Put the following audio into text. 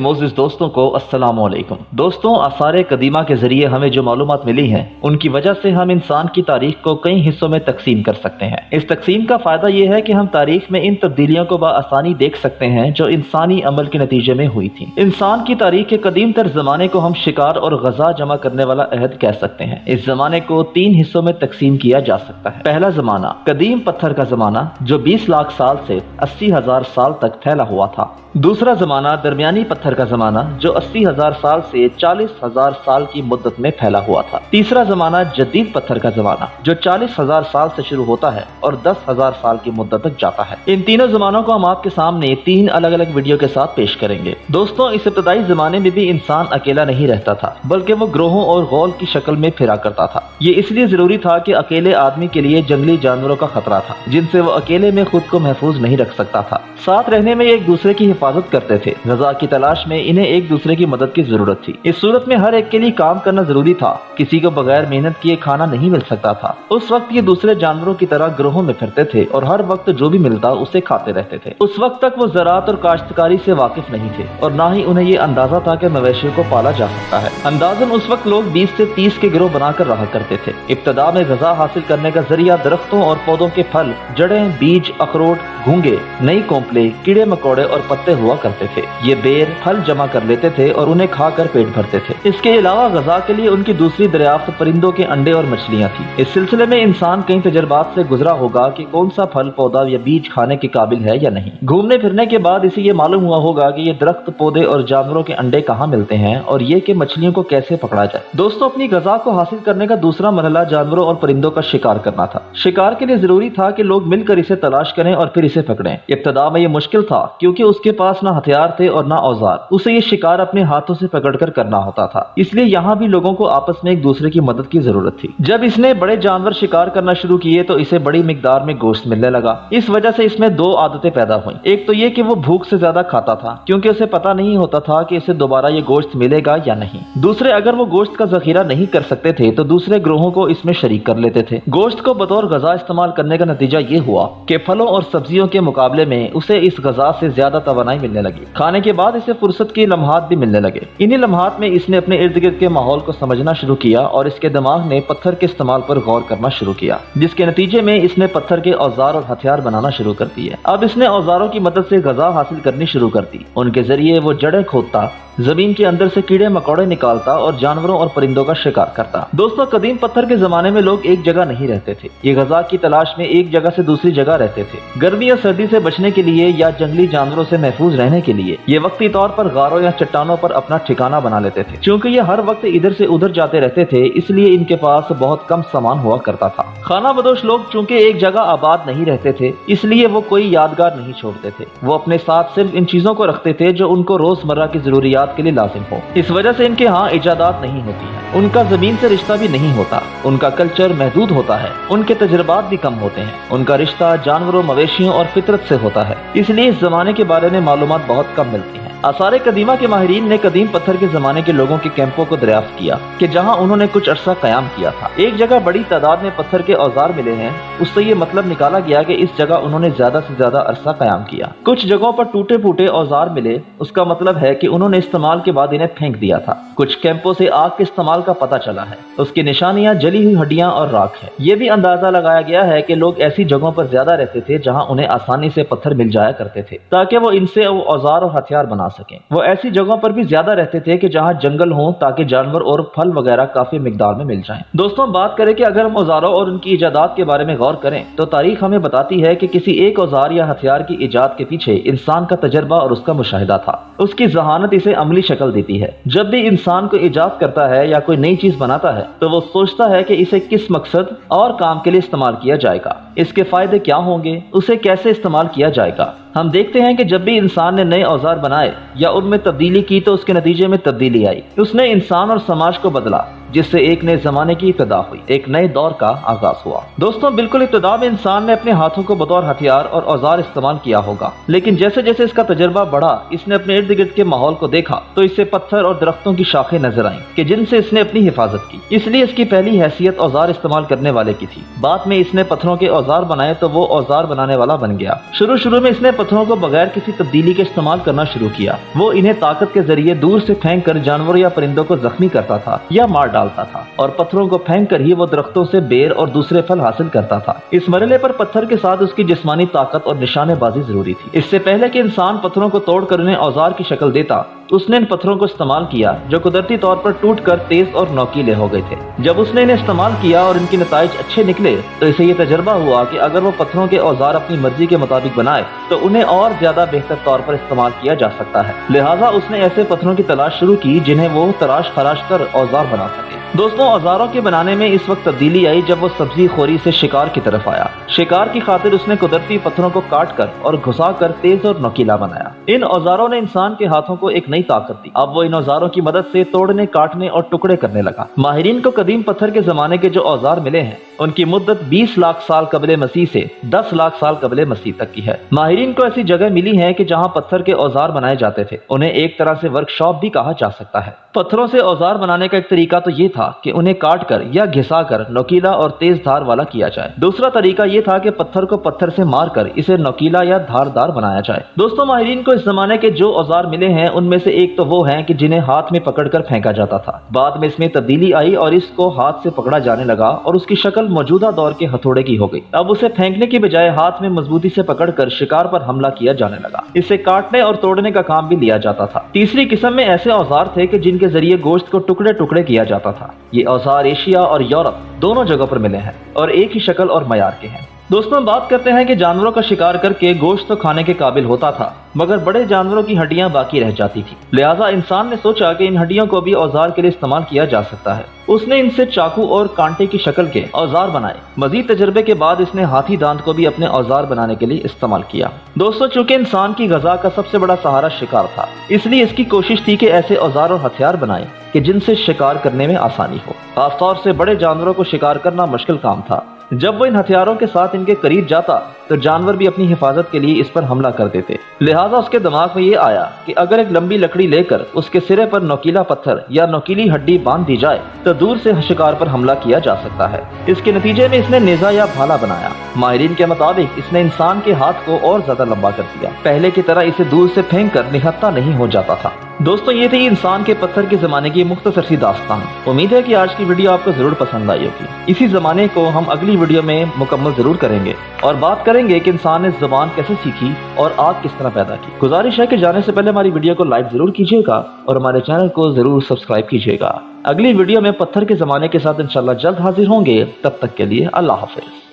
मोजिज़ दोस्तों को अस्सलाम वालेकुम। दोस्तों, आसार कदीमा के ज़रिए हमें जो मालूमात मिली हैं उनकी वजह से हम इंसान की तारीख को कई हिस्सों में तकसीम कर सकते हैं। इस तकसीम का फ़ायदा यह है कि हम तारीख में इन तब्दीलियों को बआसानी देख सकते हैं जो इंसानी अमल के नतीजे में हुई थी। इंसान की तारीख के कदीम तर ज़माने को हम शिकार और गज़ा जमा करने वाला अहद कह सकते हैं। इस ज़माने को 3 हिस्सों में तकसीम किया जा सकता है। पहला ज़माना कदीम पत्थर का ज़माना जो 20 लाख साल से 80,000 साल तक फैला हुआ था। दूसरा ज़माना दरमियानी पत्थर का ज़माना जो 80,000 साल से 40,000 साल की मुद्दत में फैला हुआ था। तीसरा ज़माना जदीद पत्थर का ज़माना जो 40,000 साल से शुरू होता है और 10,000 साल की मुद्दत तक जाता है। इन तीनों ज़मानों को हम आपके सामने 3 अलग अलग वीडियो के साथ पेश करेंगे। दोस्तों, इस इब्तदाई ज़माने में भी इंसान अकेला नहीं रहता था, बल्कि वो ग्रोहों और गौल की शक्ल में फिरा करता था। ये इसलिए ज़रूरी था कि अकेले आदमी के लिए जंगली जानवरों का खतरा था जिनसे वो अकेले में खुद को महफूज नहीं रख सकता था। साथ रहने में एक दूसरे की हिफाजत करते थे। ग़ज़ा की तलाश में इन्हें एक दूसरे की मदद की जरूरत थी। इस सूरत में हर एक के लिए काम करना जरूरी था। किसी को बगैर मेहनत किए खाना नहीं मिल सकता था। उस वक्त ये दूसरे जानवरों की तरह ग्रोहों में फिरते थे और हर वक्त जो भी मिलता उसे खाते रहते थे। उस वक्त तक वो ज़राअत और काश्तकारी से वाकिफ नहीं थे और ना ही उन्हें ये अंदाजा था कि मवेशियों को पाला जा सकता है। अंदाजन उस वक्त लोग 20 से 30 के गिरोह बनाकर रहा करते थे। इब्तदा में ग़ज़ा हासिल करने का जरिया दरख्तों और पौधों के फल, जड़ें, बीज, अखरोट, घूंगे, नई कोंपले, कीड़े मकोड़े और पत्ते हुआ करते थे। ये बेर फल जमा कर लेते थे और उन्हें खाकर पेट भरते थे। इसके अलावा ग़ज़ा के लिए उनकी दूसरी दरियाफ्त परिंदों के अंडे और मछलियां थी। इस सिलसिले में इंसान कई तजर्बात से गुजरा होगा कि कौन सा फल, पौधा या बीज खाने के काबिल है या नहीं। घूमने फिरने के बाद इसे ये मालूम हुआ होगा कि ये दरख्त, पौधे और जानवरों के अंडे कहाँ मिलते हैं और ये कि मछलियों को कैसे पकड़ा जाए। दोस्तों, अपनी ग़ज़ा को हासिल करने का दूसरा मरहला जानवरों और परिंदों का शिकार करना था। शिकार के लिए जरूरी था कि लोग मिलकर इसे तलाश करें और फिर इसे पकड़ें। इब्तदा में ये मुश्किल था क्योंकि उसके पास ना हथियार थे और ना औजार। उसे ये शिकार अपने हाथों से पकड़कर करना होता था। इसलिए यहाँ भी लोगों को आपस में एक दूसरे की मदद की जरूरत थी। जब इसने बड़े जानवर शिकार करना शुरू किए तो इसे बड़ी मिकदार में गोश्त मिलने लगा। इस वजह से इसमें 2 आदतें पैदा हुई। एक तो ये कि वो भूख से ज्यादा खाता था क्योंकि उसे पता नहीं होता था कि इसे दोबारा ये गोश्त मिलेगा या नहीं। दूसरे, अगर वो गोश्त का जखीरा नहीं कर सकते थे तो दूसरे ग्रोहों को इसमें शरीक कर लेते थे। गोश्त को बतौर ग़ज़ा इस्तेमाल करने का नतीजा ये हुआ कि फलों और सब्जियों के मुकाबले में उसे इस ग़ज़ा से ज्यादा तवानाई मिलने लगी। खाने के बाद इसे फुर्सत के लम्हात भी मिलने लगे। इन्हीं लम्हात में इसने अपने इर्द गिर्द के माहौल को समझना शुरू किया और इसके दिमाग ने पत्थर के इस्तेमाल पर गौर करना शुरू किया, जिसके नतीजे में इसने पत्थर के औजार और हथियार बनाना शुरू कर दिए। अब इसने औजारों की मदद से ग़ज़ा हासिल करनी शुरू कर दी। उनके जरिए वो जड़ें खोदता, जमीन के अंदर से कीड़े मकोड़े निकालता और जानवरों और परिंदों का शिकार करता। दोस्तों, कदीम पत्थर के जमाने में लोग एक जगह नहीं रहते थे। ये ग़ज़ा की तलाश में एक जगह से दूसरी जगह रहते थे। गर्मी या सर्दी से बचने के लिए या जंगली जानवरों से महफूज रहने के लिए ये वक्ती तौर पर गारों या चट्टानों पर अपना ठिकाना बना लेते थे। क्योंकि ये हर वक्त इधर से उधर जाते रहते थे, इसलिए इनके पास बहुत कम सामान हुआ करता था। खाना बदोश लोग चूंकि एक जगह आबाद नहीं रहते थे, इसलिए वो कोई यादगार नहीं छोड़ते थे। वो अपने साथ सिर्फ इन चीजों को रखते थे जो उनको रोजमर्रा की जरूरियात के लिए लाजिम हो। इस वजह से इनके यहाँ इजादात नहीं होती है। उनका जमीन से रिश्ता भी नहीं होता। उनका कल्चर महदूद होता है। उनके तजर्बात भी कम होते हैं। उनका रिश्ता जानवरों, मवेशियों और फितरत से होता है। इसलिए इस जमाने के बारे में मालूमात बहुत कम मिलती है। आसार कदीमा के माहिरीन ने कदीम पत्थर के जमाने के लोगों के कैंपों को दरियाफ्त किया कि जहां उन्होंने कुछ अरसा कयाम किया था। एक जगह बड़ी तादाद में पत्थर के औजार मिले हैं। उससे ये मतलब निकाला गया कि इस जगह उन्होंने ज्यादा से ज्यादा अरसा कयाम किया। कुछ जगहों पर टूटे फूटे औजार मिले, उसका मतलब है कि उन्होंने इस्तेमाल के बाद इन्हें फेंक दिया था। कुछ कैंपों से आग के इस्तेमाल का पता चला है। उसकी निशानियां जली हुई हड्डियां और राख है। ये भी अंदाजा लगाया गया है कि लोग ऐसी जगहों पर ज्यादा रहते थे जहां उन्हें आसानी से पत्थर मिल जाया करते थे ताकि वो इनसे औजार और हथियार बना सकें। वो ऐसी जगहों पर भी ज्यादा रहते थे कि जहां जंगल हो ताकि जानवर और फल वगैरह काफी मिकदार में मिल जाएं। दोस्तों, बात करें कि अगर हम औजारों और उनकी इजादात के बारे में गौर करें तो तारीख हमें बताती है कि किसी एक औजार या हथियार की इजाद के पीछे इंसान का तजर्बा और उसका मुशाहिदा था। उसकी जहानत इसे अमली शक्ल देती है। जब भी इंसान को इजाद करता है या कोई नई चीज बनाता है तो वो सोचता है कि इसे किस मकसद और काम के लिए इस्तेमाल किया जाएगा, इसके फायदे क्या होंगे, उसे कैसे इस्तेमाल किया जाएगा। हम देखते हैं कि जब भी इंसान ने नए औजार बनाए या उनमें तब्दीली की तो उसके नतीजे में तब्दीली आई। उसने इंसान और समाज को बदला। जिससे एक नए जमाने की इब्तिदा हुई, एक नए दौर का आगाज हुआ। दोस्तों बिल्कुल इब्तिदा में इंसान ने अपने हाथों को बतौर हथियार और औजार इस्तेमाल किया होगा, लेकिन जैसे जैसे इसका तजर्बा बढ़ा, इसने अपने इर्द गिर्द के माहौल को देखा तो इससे पत्थर और दरख्तों की शाखें नजर आईं कि जिनसे इसने अपनी हिफाजत की। इसलिए इसकी पहली हैसियत औजार इस्तेमाल करने वाले की थी। बाद में इसने पत्थरों के औजार बनाए तो वो औजार बनाने वाला बन गया। शुरू में इसने पत्थरों को बगैर किसी तब्दीली के इस्तेमाल करना शुरू किया। वो इन्हें ताकत के जरिए दूर से फेंक कर जानवरों या परिंदों को जख्मी करता था या मार डालता था, और पत्थरों को फेंक कर ही वो दरख्तों से बेर और दूसरे फल हासिल करता था। इस मरहले पर पत्थर के साथ उसकी जिस्मानी ताकत और निशानेबाजी जरूरी थी। इससे पहले कि इंसान पत्थरों को तोड़कर उन्हें औजार की शक्ल देता, उसने इन पत्थरों को इस्तेमाल किया जो कुदरती तौर पर टूटकर तेज और नोकीले हो गए थे। जब उसने इन्हें इस्तेमाल किया और इनके नताइज अच्छे निकले तो इसे ये तजर्बा हुआ कि अगर वो पत्थरों के औजार अपनी मर्जी के मुताबिक बनाए तो उन्हें और ज्यादा बेहतर तौर पर इस्तेमाल किया जा सकता है। लिहाजा उसने ऐसे पत्थरों की तलाश शुरू की जिन्हें वो तराश खराश कर औजार बना सके। दोस्तों औजारों के बनाने में इस वक्त तब्दीली आई जब वो सब्जी खोरी से शिकार की तरफ आया। शिकार की खातिर उसने कुदरती पत्थरों को काट कर और घुसा कर तेज और नोकीला बनाया। इन औजारों ने इंसान के हाथों को एक नई ताकत दी। अब वो इन औजारों की मदद से तोड़ने, काटने और टुकड़े करने लगा। माहिरीन को कदीम पत्थर के जमाने के जो औजार मिले हैं उनकी मुद्दत 20 लाख साल कबले मसीह से 10 लाख साल कबले मसीह तक की है। माहिरीन को ऐसी जगह मिली है कि जहां पत्थर के औजार बनाए जाते थे। उन्हें एक तरह से वर्कशॉप भी कहा जा सकता है। पत्थरों से औजार बनाने का एक तरीका तो ये था कि उन्हें काट कर या घिसा कर नोकीला और तेज धार वाला किया जाए। दूसरा तरीका ये था कि पत्थर को पत्थर से मार कर इसे नोकीला या धारदार बनाया जाए। दोस्तों माहिरीन को इस जमाने के जो औजार मिले हैं उनमें से एक तो वो हैं कि जिन्हें हाथ में पकड़कर फेंका जाता था। बाद में इसमें तब्दीली आई और इसको हाथ से पकड़ा जाने लगा और उसकी शक्ल मौजूदा दौर के हथौड़े की हो गई। अब उसे फेंकने की बजाय हाथ में मजबूती से पकड़कर शिकार पर हमला किया जाने लगा। इसे काटने और तोड़ने का काम भी लिया जाता था। तीसरी किस्म में ऐसे औजार थे कि जिनके जरिए गोश्त को टुकड़े टुकड़े किया जाता था। ये औजार एशिया और यूरोप दोनों जगहों पर मिले हैं और एक ही शक्ल और मयार के हैं। दोस्तों बात करते हैं कि जानवरों का शिकार करके गोश्त तो खाने के काबिल होता था, मगर बड़े जानवरों की हड्डियां बाकी रह जाती थी। लिहाजा इंसान ने सोचा कि इन हड्डियों को भी औजार के लिए इस्तेमाल किया जा सकता है। उसने इनसे चाकू और कांटे की शक्ल के औजार बनाए। मजीद तजर्बे के बाद इसने हाथी दांत को भी अपने औजार बनाने के लिए इस्तेमाल किया। दोस्तों चूंकि इंसान की गजा का सबसे बड़ा सहारा शिकार था, इसलिए इसकी कोशिश थी कि ऐसे औजार और हथियार बनाए कि जिनसे शिकार करने में आसानी हो। खासतौर से बड़े जानवरों को शिकार करना मुश्किल काम था। जब वो इन हथियारों के साथ इनके करीब जाता तो जानवर भी अपनी हिफाजत के लिए इस पर हमला कर देते। लिहाजा उसके दिमाग में ये आया कि अगर एक लंबी लकड़ी लेकर उसके सिरे पर नोकीला पत्थर या नोकीली हड्डी बांध दी जाए तो दूर से शिकार पर हमला किया जा सकता है। इसके नतीजे में इसने नेजा या भाला बनाया। माहिरीन के मुताबिक इसने इंसान के हाथ को और ज्यादा लंबा कर दिया। पहले की तरह इसे दूर से फेंक कर निहत्ता नहीं हो जाता था। दोस्तों ये थी इंसान के पत्थर के जमाने की मुख्तसर सी दास्तान। उम्मीद है कि आज की वीडियो आपको जरूर पसंद आई होगी। इसी जमाने को हम अगली वीडियो में मुकम्मल जरूर करेंगे और बात करेंगे कि इंसान ने जुबान कैसे सीखी और आग किस तरह पैदा की। गुजारिश है कि जाने से पहले हमारी वीडियो को लाइक जरूर कीजिएगा और हमारे चैनल को जरूर सब्सक्राइब कीजिएगा। अगली वीडियो में पत्थर के जमाने के साथ इंशाल्लाह जल्द हाजिर होंगे। तब तक के लिए अल्लाह हाफिज।